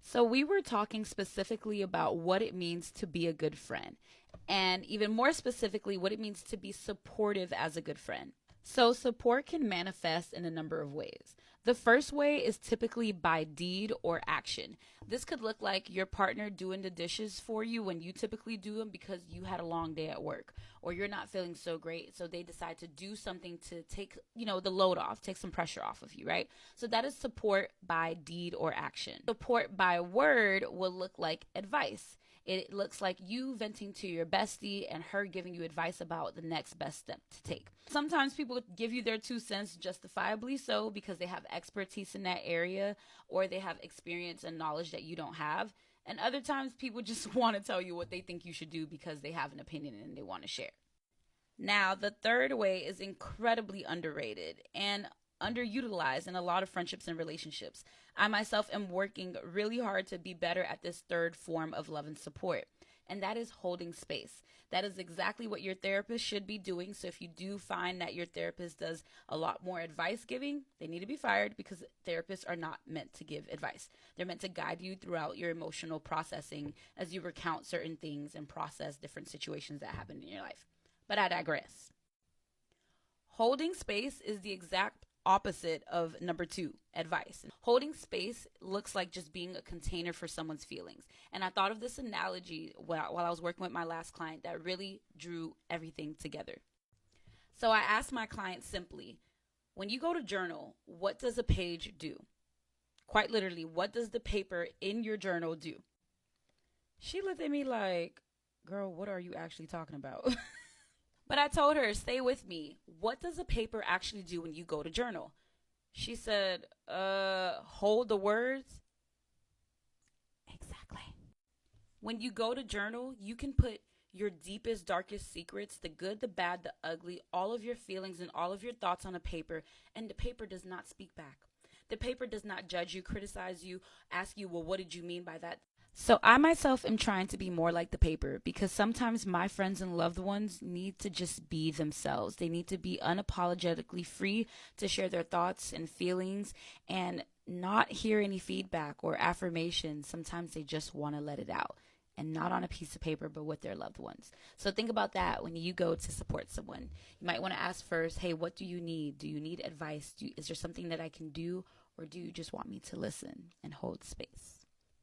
So, we were talking specifically about what it means to be a good friend, and even more specifically, what it means to be supportive as a good friend. So, support can manifest in a number of ways. The first way is typically by deed or action. This could look like your partner doing the dishes for you when you typically do them because you had a long day at work or you're not feeling so great. So they decide to do something to take, the load off, take some pressure off of you, right? So that is support by deed or action. Support by word will look like advice. It looks like you venting to your bestie and her giving you advice about the next best step to take. Sometimes people give you their 2 cents, justifiably so, because they have expertise in that area or they have experience and knowledge that you don't have. And other times people just want to tell you what they think you should do because they have an opinion and they want to share. Now, the third way is incredibly underrated and underutilized in a lot of friendships and relationships. I myself am working really hard to be better at this third form of love and support, and that is holding space. That is exactly what your therapist should be doing. So if you do find that your therapist does a lot more advice giving, they need to be fired because therapists are not meant to give advice. They're meant to guide you throughout your emotional processing as you recount certain things and process different situations that happen in your life. But I digress. Holding space is the exact opposite of number two, advice. Holding space looks like just being a container for someone's feelings. And I thought of this analogy while I was working with my last client that really drew everything together. So I asked my client simply, when you go to journal, what does a page do? Quite literally, what does the paper in your journal do? She looked at me like, girl, what are you actually talking about? But I told her, stay with me. What does a paper actually do when you go to journal? She said, hold the words. Exactly. When you go to journal, you can put your deepest, darkest secrets, the good, the bad, the ugly, all of your feelings and all of your thoughts on a paper, and the paper does not speak back. The paper does not judge you, criticize you, ask you, well, what did you mean by that? So I myself am trying to be more like the paper because sometimes my friends and loved ones need to just be themselves. They need to be unapologetically free to share their thoughts and feelings and not hear any feedback or affirmation. Sometimes they just want to let it out and not on a piece of paper, but with their loved ones. So think about that when you go to support someone. You might want to ask first, hey, what do you need? Do you need advice? Is there something that I can do? Or do you just want me to listen and hold space?